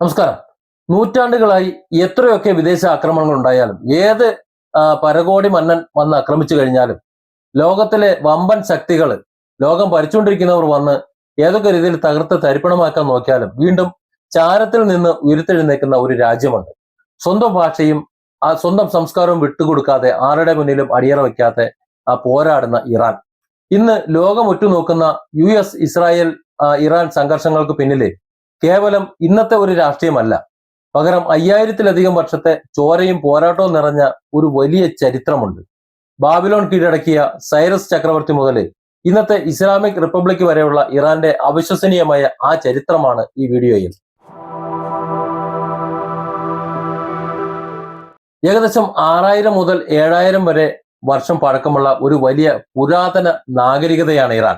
നമസ്കാരം. നൂറ്റാണ്ടുകളായി എത്രയൊക്കെ വിദേശ ആക്രമണങ്ങൾ ഉണ്ടായാലും ഏത് പരകോടി മന്നൻ വന്ന് ആക്രമിച്ചു കഴിഞ്ഞാലും ലോകത്തിലെ വമ്പൻ ശക്തികൾ ലോകം ഭരിച്ചുകൊണ്ടിരിക്കുന്നവർ വന്ന് ഏതൊക്കെ രീതിയിൽ തകർത്ത് തരിപ്പണമാക്കാൻ നോക്കിയാലും വീണ്ടും ചാരത്തിൽ നിന്ന് ഉയർത്തെഴുന്നേക്കുന്ന ഒരു രാജ്യമുണ്ട്. സ്വന്തം ഭാഷയും സ്വന്തം സംസ്കാരവും വിട്ടുകൊടുക്കാതെ ആരുടെ മുന്നിലും അടിയറ വയ്ക്കാതെ പോരാടുന്ന ഇറാൻ. ഇന്ന് ലോകം ഉറ്റുനോക്കുന്ന ഇസ്രായേൽ ഇറാൻ സംഘർഷങ്ങൾക്ക് പിന്നിലെ കേവലം ഇന്നത്തെ ഒരു രാഷ്ട്രീയമല്ല, പകരം 5000-ലധികം വർഷത്തെ ചോരയും പോരാട്ടവും നിറഞ്ഞ ഒരു വലിയ ചരിത്രമുണ്ട്. ബാബിലോൺ കീഴടക്കിയ സൈറസ് ചക്രവർത്തി മുതൽ ഇന്നത്തെ ഇസ്ലാമിക് റിപ്പബ്ലിക് വരെയുള്ള ഇറാന്റെ അവിശ്വസനീയമായ ആ ചരിത്രമാണ് ഈ വീഡിയോയിൽ. ഏകദേശം 6000 മുതൽ 7000 വരെ വർഷം പഴക്കമുള്ള ഒരു വലിയ പുരാതന നാഗരികതയാണ് ഇറാൻ.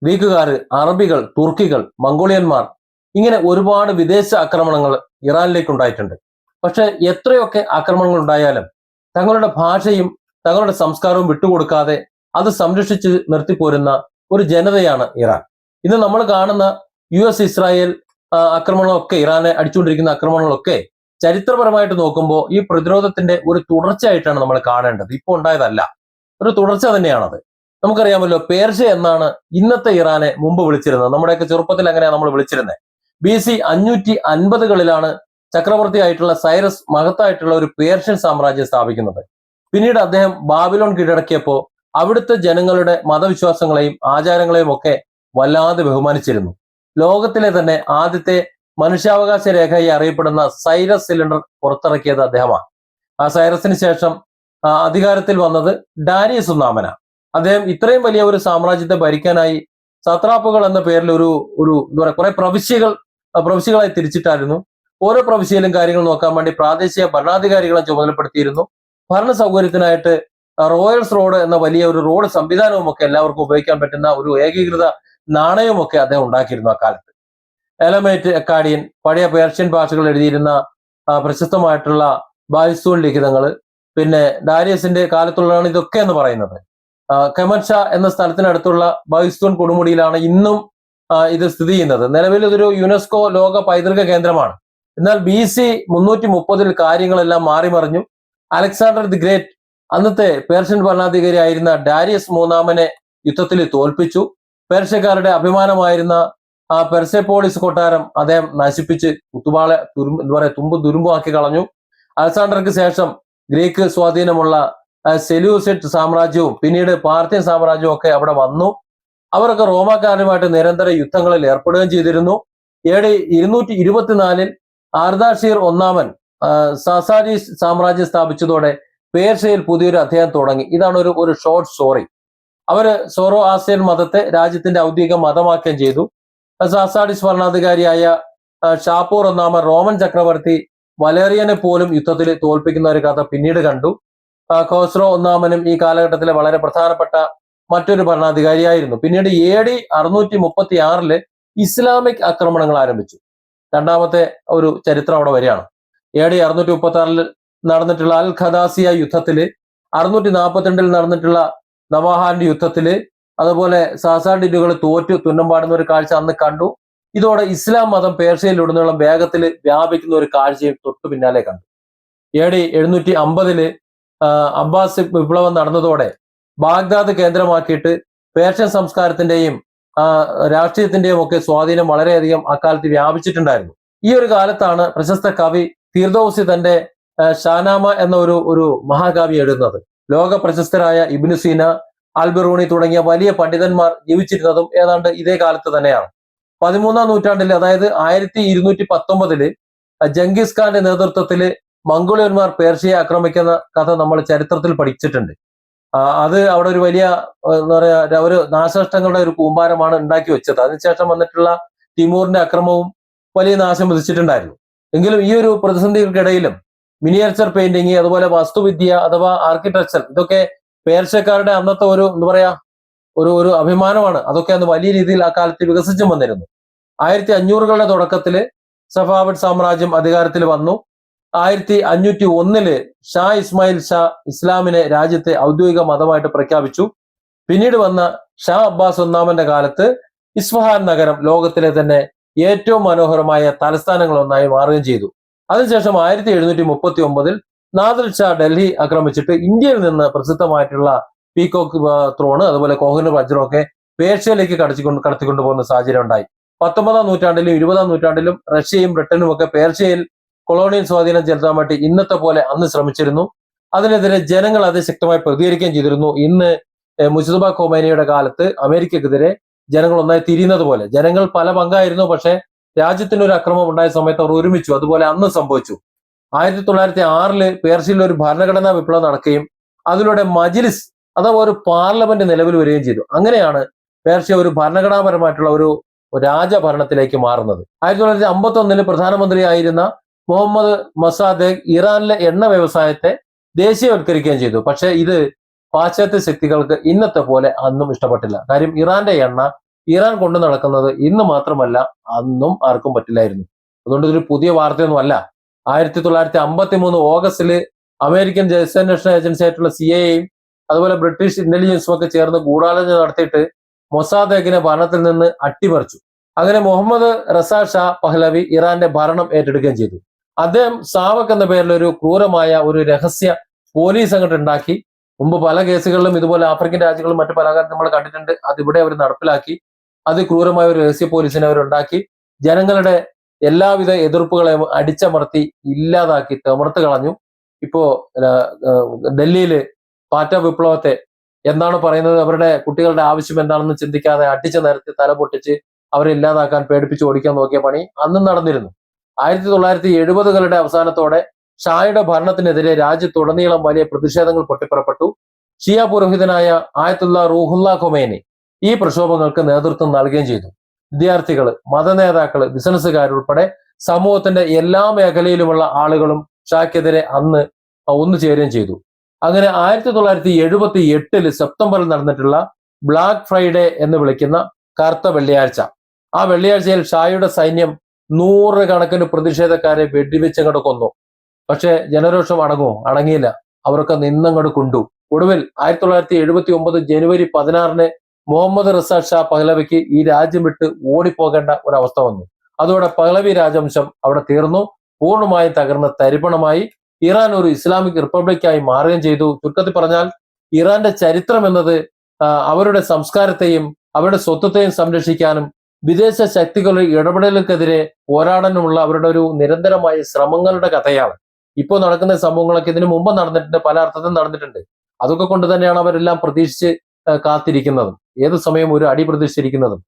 ഗ്രീക്കുകാർ, അറബികൾ, തുർക്കികൾ, മംഗോളിയന്മാർ, ഇങ്ങനെ ഒരുപാട് വിദേശ ആക്രമണങ്ങൾ ഇറാനിലേക്ക് ഉണ്ടായിട്ടുണ്ട്. പക്ഷെ എത്രയൊക്കെ ആക്രമണങ്ങൾ ഉണ്ടായാലും തങ്ങളുടെ ഭാഷയും തങ്ങളുടെ സംസ്കാരവും വിട്ടുകൊടുക്കാതെ അത് സംരക്ഷിച്ച് നിർത്തിപ്പോരുന്ന ഒരു ജനതയാണ് ഇറാൻ. ഇന്ന് നമ്മൾ കാണുന്ന ഇസ്രായേൽ ആക്രമണങ്ങളൊക്കെ, ഇറാനെ അടിച്ചുകൊണ്ടിരിക്കുന്ന ആക്രമണങ്ങളൊക്കെ ചരിത്രപരമായിട്ട് നോക്കുമ്പോൾ ഈ പ്രതിരോധത്തിന്റെ ഒരു തുടർച്ചയായിട്ടാണ് നമ്മൾ കാണേണ്ടത്. ഇപ്പോൾ ഉണ്ടായതല്ല, ഒരു തുടർച്ച തന്നെയാണത്. നമുക്കറിയാമല്ലോ, പേർഷ്യ എന്നാണ് ഇന്നത്തെ ഇറാനെ മുമ്പ് വിളിച്ചിരുന്നത്. നമ്മുടെയൊക്കെ ചെറുപ്പത്തിൽ അങ്ങനെയാണ് നമ്മൾ വിളിച്ചിരുന്നത്. BC 550കളിലാണ് ചക്രവർത്തിയായിട്ടുള്ള സൈറസ് മഹത്തായിട്ടുള്ള ഒരു പേർഷ്യൻ സാമ്രാജ്യം സ്ഥാപിക്കുന്നത്. പിന്നീട് അദ്ദേഹം ബാബിലോൺ കീഴടക്കിയപ്പോൾ അവിടുത്തെ ജനങ്ങളുടെ മതവിശ്വാസങ്ങളെയും ആചാരങ്ങളെയും ഒക്കെ വല്ലാതെ ബഹുമാനിച്ചിരുന്നു. ലോകത്തിലെ തന്നെ ആദ്യത്തെ മനുഷ്യാവകാശ രേഖയായി അറിയപ്പെടുന്ന സൈറസ് സിലിണ്ടർ പുറത്തിറക്കിയത് അദ്ദേഹമാണ്. ആ സൈറസിന് ശേഷം അധികാരത്തിൽ വന്നത് ഡാരിയസ് ഒന്നാമനാണ്. അദ്ദേഹം ഇത്രയും വലിയ ഒരു സാമ്രാജ്യത്തെ ഭരിക്കാനായി സത്രാപ്പുകൾ എന്ന പേരിൽ എന്താ പറയുക, കുറെ പ്രവിശ്യകളായി തിരിച്ചിട്ടായിരുന്നു. ഓരോ പ്രവിശ്യയിലും കാര്യങ്ങൾ നോക്കാൻ വേണ്ടി പ്രാദേശിക ഭരണാധികാരികളെ ചുമതലപ്പെടുത്തിയിരുന്നു. ഭരണ സൗകര്യത്തിനായിട്ട് റോയൽസ് റോഡ് എന്ന വലിയ ഒരു റോഡ് സംവിധാനവും ഒക്കെ എല്ലാവർക്കും ഉപയോഗിക്കാൻ പറ്റുന്ന ഒരു ഏകീകൃത നാണയവും ഒക്കെ അദ്ദേഹം ഉണ്ടാക്കിയിരുന്നു അക്കാലത്ത്. എലമേറ്റ് അക്കാഡിയൻ, പഴയ പേർഷ്യൻ ഭാഷകൾ എഴുതിയിരുന്ന പ്രശസ്തമായിട്ടുള്ള ബായിസൂൺ ലിഖിതങ്ങൾ, പിന്നെ ഡാരിയസിന്റെ കാലത്തുള്ളതാണ് ഇതൊക്കെ എന്ന് പറയുന്നത്. കെമൻഷാ എന്ന സ്ഥലത്തിനടുത്തുള്ള ബായിസൂൺ കൊടുമുടിയിലാണ് ഇന്നും ഇത് സ്ഥിതി ചെയ്യുന്നത്. നിലവിൽ ഇതൊരു യുനെസ്കോ ലോക പൈതൃക കേന്ദ്രമാണ്. എന്നാൽ BC 330-ൽ കാര്യങ്ങളെല്ലാം മാറിമറിഞ്ഞു. അലക്സാണ്ടർ ദി ഗ്രേറ്റ് അന്നത്തെ പേർഷ്യൻ ഭരണാധികാരി ആയിരുന്ന ഡാരിയസ് മൂന്നാമനെ യുദ്ധത്തിൽ തോൽപ്പിച്ചു. പേർഷ്യക്കാരുടെ അഭിമാനമായിരുന്ന പെർസെപ്പോളിസ് കൊട്ടാരം അദ്ദേഹം നശിപ്പിച്ച് തുമ്പ് തുരുമ്പാക്കി കളഞ്ഞു. അലക്സാണ്ടർക്ക് ശേഷം ഗ്രീക്ക് സ്വാധീനമുള്ള സെലൂസിഡ് സാമ്രാജ്യവും പിന്നീട് പാർത്യൻ സാമ്രാജ്യവും ഒക്കെ അവിടെ വന്നു. അവരൊക്കെ റോമാക്കാരുമായിട്ട് നിരന്തര യുദ്ധങ്ങളിൽ ഏർപ്പെടുകയും ചെയ്തിരുന്നു. AD 224-ൽ ആർദാഷീർ ഒന്നാമൻ സസാരീസ് സാമ്രാജ്യം സ്ഥാപിച്ചതോടെ പേർഷ്യയിൽ പുതിയൊരു അധ്യായം തുടങ്ങി. ഇതാണ് ഒരു ഷോർട്ട് സ്റ്റോറി. അവര് സോറോ ആസ്യൻ മതത്തെ രാജ്യത്തിന്റെ ഔദ്യോഗിക മതമാക്കുകയും ചെയ്തു. സാസാഡിസ് ഭരണാധികാരിയായ ഷാപ്പൂർ ഒന്നാമൻ റോമൻ ചക്രവർത്തി വലേറിയനെ പോലും യുദ്ധത്തിൽ തോൽപ്പിക്കുന്ന ഒരു കഥ പിന്നീട് കണ്ടു. ഖോസ്രോ ഒന്നാമനും ഈ കാലഘട്ടത്തിലെ വളരെ പ്രധാനപ്പെട്ട മറ്റൊരു ഭരണാധികാരിയായിരുന്നു. പിന്നീട് AD 636-ല് ഇസ്ലാമിക് ആക്രമണങ്ങൾ ആരംഭിച്ചു. രണ്ടാമത്തെ ഒരു ചരിത്രം അവിടെ വരികയാണ്. AD 636-ൽ നടന്നിട്ടുള്ള അൽ ഖദാസിയ യുദ്ധത്തില്, 642-ൽ നടന്നിട്ടുള്ള നവാഹാന്റെ യുദ്ധത്തില്, അതുപോലെ സാസാഡിനുകൾ തോറ്റു തുന്നമ്പാടുന്ന ഒരു കാഴ്ച അന്ന് കണ്ടു. ഇതോടെ ഇസ്ലാം മതം പേർഷ്യയിലുടനീളം വേഗത്തിൽ വ്യാപിക്കുന്ന ഒരു കാഴ്ചയും തൊട്ടു പിന്നാലെ കണ്ടു. AD 750-ല് അബ്ബാസ് വിപ്ലവം നടന്നതോടെ ബാഗ്ദാദ് കേന്ദ്രമാക്കിയിട്ട് പേർഷ്യൻ സംസ്കാരത്തിന്റെയും രാഷ്ട്രീയത്തിന്റെയും ഒക്കെ സ്വാധീനം വളരെയധികം അക്കാലത്ത് വ്യാപിച്ചിട്ടുണ്ടായിരുന്നു. ഈ ഒരു കാലത്താണ് പ്രശസ്ത കവി ഫിർദൌസി തന്റെ ഷാനാമ എന്ന ഒരു മഹാകാവ്യം എഴുതുന്നത്. ലോക പ്രശസ്തരായ ഇബ്നു സീന, അൽബിറൂണി തുടങ്ങിയ വലിയ പണ്ഡിതന്മാർ ജീവിച്ചിരുന്നതും ഏതാണ്ട് ഇതേ കാലത്ത് തന്നെയാണ്. 13-ാം നൂറ്റാണ്ടിൽ, അതായത് 1219-ല് ജംഗീസ് ഖാന്റെ നേതൃത്വത്തിൽ മംഗോളിയന്മാർ പേർഷ്യയെ ആക്രമിക്കുന്ന കഥ നമ്മൾ ചരിത്രത്തിൽ പഠിച്ചിട്ടുണ്ട്. അത് അവിടെ ഒരു വലിയ എന്താ പറയാ ഒരു നാശനഷ്ടങ്ങളുടെ ഒരു കൂമ്പാരമാണ് ഉണ്ടാക്കി വെച്ചത്. അതിനുശേഷം വന്നിട്ടുള്ള തിമൂറിന്റെ അക്രമവും വലിയ നാശം വിധിച്ചിട്ടുണ്ടായിരുന്നു. എങ്കിലും ഈ ഒരു പ്രതിസന്ധികൾക്കിടയിലും മിനിയേച്ചർ പെയിന്റിങ്, അതുപോലെ വാസ്തുവിദ്യ അഥവാ ആർക്കിടെക്ചർ, ഇതൊക്കെ പേർഷ്യക്കാരുടെ അന്നത്തെ എന്താ പറയാ ഒരു അഭിമാനമാണ്. അതൊക്കെ അന്ന് വലിയ രീതിയിൽ ആ കാലത്ത് വികസിച്ചും വന്നിരുന്നു. 1500-കളുടെ തുടക്കത്തില് സഫാവിഡ് സാമ്രാജ്യം അധികാരത്തിൽ വന്നു. 1501-ല് ഷാ ഇസ്മായിൽ ഷാ ഇസ്ലാമിനെ രാജ്യത്തെ ഔദ്യോഗിക മതമായിട്ട് പ്രഖ്യാപിച്ചു. പിന്നീട് വന്ന ഷാ അബ്ബാസ് ഒന്നാമന്റെ കാലത്ത് ഇസ്ഫഹാൻ നഗരം ലോകത്തിലെ തന്നെ ഏറ്റവും മനോഹരമായ തലസ്ഥാനങ്ങളൊന്നായി മാറുകയും ചെയ്തു. അതിനുശേഷം 1739 നാദിർ ഷാ ഡൽഹി ആക്രമിച്ചിട്ട് ഇന്ത്യയിൽ നിന്ന് പ്രസിദ്ധമായിട്ടുള്ള പീകോക്ക് ത്രോണ് അതുപോലെ കോഹിനൂർ വജ്രമൊക്കെ പേർഷ്യയിലേക്ക് കടത്തിക്കൊണ്ടു പോകുന്ന സാഹചര്യം ഉണ്ടായി. 19-ാം നൂറ്റാണ്ടിലും 20-ാം നൂറ്റാണ്ടിലും റഷ്യയും ബ്രിട്ടനും ഒക്കെ പേർഷ്യയിൽ കൊളോണിയൽ സ്വാധീനം ചെലുത്താൻ വേണ്ടി ഇന്നത്തെ പോലെ അന്ന് ശ്രമിച്ചിരുന്നു. അതിനെതിരെ ജനങ്ങൾ അതിശക്തമായി പ്രതികരിക്കുകയും ചെയ്തിരുന്നു. ഇന്ന് മുസ്തഫ ഖൊമൈനിയുടെ കാലത്ത് അമേരിക്കക്കെതിരെ ജനങ്ങൾ ഒന്നായി തിരിയുന്നത് പോലെ ജനങ്ങൾ പല പങ്കായിരുന്നു. പക്ഷെ രാജ്യത്തിനൊരു അക്രമം ഉണ്ടായ സമയത്ത് അവർ ഒരുമിച്ചു. അതുപോലെ അന്ന് സംഭവിച്ചു. 1906 പേർഷ്യയിൽ ഒരു ഭരണഘടനാ വിപ്ലവം നടക്കുകയും അതിലൂടെ മജ്ലിസ് അഥവാ ഒരു പാർലമെന്റ് നിലവിൽ വരികയും ചെയ്തു. അങ്ങനെയാണ് പേർഷ്യ ഒരു ഭരണഘടനാപരമായിട്ടുള്ള ഒരു രാജഭരണത്തിലേക്ക് മാറുന്നത്. 1951 പ്രധാനമന്ത്രിയായിരുന്ന മുഹമ്മദ് മൊസാദേഖ് ഇറാനിലെ എണ്ണ വ്യവസായത്തെ ദേശീയവൽക്കരിക്കുകയും ചെയ്തു. പക്ഷെ ഇത് പാശ്ചാത്യ ശക്തികൾക്ക് ഇന്നത്തെ പോലെ അന്നും ഇഷ്ടപ്പെട്ടില്ല. കാര്യം ഇറാന്റെ എണ്ണ ഇറാൻ കൊണ്ടു നടക്കുന്നത് ഇന്ന് മാത്രമല്ല അന്നും ആർക്കും പറ്റില്ലായിരുന്നു. അതുകൊണ്ട് ഇതൊരു പുതിയ വാർത്തയൊന്നും അല്ല. 1953 ഓഗസ്റ്റിൽ അമേരിക്കൻ രഹസ്യാന്വേഷണ ഏജൻസി ആയിട്ടുള്ള CIA-യും അതുപോലെ ബ്രിട്ടീഷ് ഇന്റലിജൻസും ഒക്കെ ചേർന്ന് ഗൂഢാലോചന നടത്തിയിട്ട് മൊസാദേഖിനെ ഭരണത്തിൽ നിന്ന് അട്ടിമറിച്ചു. അങ്ങനെ മുഹമ്മദ് റസാ ഷാ പഹ്ലവി ഇറാന്റെ ഭരണം ഏറ്റെടുക്കുകയും ചെയ്തു. അദ്ദേഹം സാവക് എന്ന പേരിൽ ഒരു ക്രൂരമായ ഒരു രഹസ്യ പോലീസ് സംഘടന ഉണ്ടാക്കി. മുമ്പ് പല കേസുകളിലും ഇതുപോലെ ആഫ്രിക്കൻ രാജ്യങ്ങളും മറ്റു പല കാര്യം നമ്മൾ കണ്ടിട്ടുണ്ട്. അതിവിടെ അവർ നടപ്പിലാക്കി. അതിക്രൂരമായ ഒരു രഹസ്യ പോലീസിനെ അവരുണ്ടാക്കി. ജനങ്ങളുടെ എല്ലാവിധ എതിർപ്പുകളെയും അടിച്ചമർത്തി ഇല്ലാതാക്കി തമർത്ത് കളഞ്ഞു. ഇപ്പോ ഡൽഹിയില് പാറ്റ വിപ്ലവത്തെ എന്താണ് പറയുന്നത്, അവരുടെ കുട്ടികളുടെ ആവശ്യം എന്താണെന്ന് ചിന്തിക്കാതെ അടിച്ചു നിരത്തി തല പൊട്ടിച്ച് അവരെ ഇല്ലാതാക്കാൻ പേടിപ്പിച്ച് ഓടിക്കാൻ നോക്കിയ പണി അന്നും നടന്നിരുന്നു. 1970-കളുടെ അവസാനത്തോടെ ഷായുടെ ഭരണത്തിനെതിരെ രാജ്യത്തുടനീളം വലിയ പ്രതിഷേധങ്ങൾ പൊട്ടിപ്പുറപ്പെട്ടു. ഷിയ പുരോഹിതനായ ആയത്തുള്ള റൂഹുല്ല ഖൊമൈനി ഈ പ്രക്ഷോഭങ്ങൾക്ക് നേതൃത്വം നൽകുകയും ചെയ്തു. വിദ്യാർത്ഥികള്, മതനേതാക്കള്, ബിസിനസ്സുകാരുൾപ്പെടെ സമൂഹത്തിന്റെ എല്ലാ മേഖലയിലുമുള്ള ആളുകളും ഷായ്ക്കെതിരെ അന്ന് ഒന്നു ചേരുകയും ചെയ്തു. അങ്ങനെ 1978 സെപ്റ്റംബറിൽ നടന്നിട്ടുള്ള ബ്ലാക്ക് ഫ്രൈഡേ എന്ന് വിളിക്കുന്ന കറുത്ത വെള്ളിയാഴ്ച, ആ വെള്ളിയാഴ്ചയിൽ ഷായുടെ സൈന്യം 100 കണക്കിന് പ്രതിഷേധക്കാരെ വെടിവെച്ചങ്ങോട്ട് കൊന്നു. പക്ഷെ ജനരോഷം അടങ്ങിയില്ല. അവരൊക്കെ നിന്നങ്ങോട്ട് കൊണ്ടു. ഒടുവിൽ 1979 ജനുവരി 16 മുഹമ്മദ് റസാ ഷാ പഹ്ലവിക്ക് ഈ രാജ്യം വിട്ട് ഓടിപ്പോകേണ്ട ഒരവസ്ഥ വന്നു. അതോടെ പഹ്ലവി രാജവംശം അവിടെ തീർന്നു, പൂർണ്ണമായും തകർന്ന് തരിപ്പണമായി. ഇറാൻ ഒരു ഇസ്ലാമിക് റിപ്പബ്ലിക്കായി മാറുകയും ചെയ്തു. ചുരുക്കത്തിൽ പറഞ്ഞാൽ ഇറാന്റെ ചരിത്രം എന്നത് അവരുടെ സംസ്കാരത്തെയും അവരുടെ സ്വത്വത്തെയും സംരക്ഷിക്കാനും വിദേശ ശക്തികളുടെ ഇടപെടലുകൾക്കെതിരെ പോരാടാനുമുള്ള അവരുടെ ഒരു നിരന്തരമായ ശ്രമങ്ങളുടെ കഥയാണ്. ഇപ്പോൾ നടക്കുന്ന സംഭവങ്ങളൊക്കെ ഇതിനു മുമ്പ് നടന്നിട്ടുണ്ട്, പല അർത്ഥത്തിൽ നടന്നിട്ടുണ്ട്. അതൊക്കെ കൊണ്ട് തന്നെയാണ് അവരെല്ലാം പ്രതീക്ഷിച്ച് കാത്തിരിക്കുന്നതും ഏത് സമയം ഒരു അടി പ്രതീക്ഷിച്ചിരിക്കുന്നതും.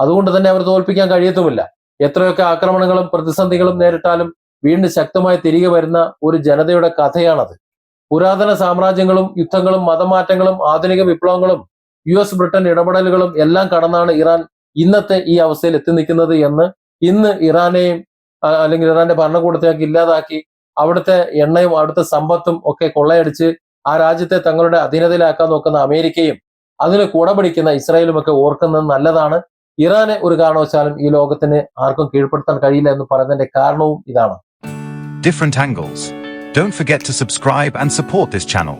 അതുകൊണ്ട് തന്നെ അവർ തോൽപ്പിക്കാൻ കഴിയത്തുമില്ല. എത്രയൊക്കെ ആക്രമണങ്ങളും പ്രതിസന്ധികളും നേരിട്ടാലും വീണ്ടും ശക്തമായി തിരികെ വരുന്ന ഒരു ജനതയുടെ കഥയാണത്. പുരാതന സാമ്രാജ്യങ്ങളും യുദ്ധങ്ങളും മതമാറ്റങ്ങളും ആധുനിക വിപ്ലവങ്ങളും US ബ്രിട്ടൻ ഇടപെടലുകളും എല്ലാം കടന്നാണ് ഇറാൻ ഇന്നത്തെ ഈ അവസ്ഥയിൽ എത്തി നിൽക്കുന്നത് എന്ന് ഇന്ന് ഇറാനെയും അല്ലെങ്കിൽ ഇറാന്റെ ഭരണകൂടത്തെയൊക്കെ ഇല്ലാതാക്കി അവിടുത്തെ എണ്ണയും അവിടുത്തെ സമ്പത്തും ഒക്കെ കൊള്ളയടിച്ച് ആ രാജ്യത്തെ തങ്ങളുടെ അധീനതയിലാക്കാൻ നോക്കുന്ന അമേരിക്കയും അതിന് കൂടപിടിക്കുന്ന ഇസ്രായേലും ഒക്കെ ഓർക്കുന്നത് നല്ലതാണ്. ഇറാനെ ഒരു കാരണവശാലും ഈ ലോകത്തിന് ആർക്കും കീഴ്പ്പെടുത്താൻ കഴിയില്ല എന്ന് പറയുന്നതിന്റെ കാരണവും ഇതാണ്. Different angles. Don't forget to subscribe and support this channel.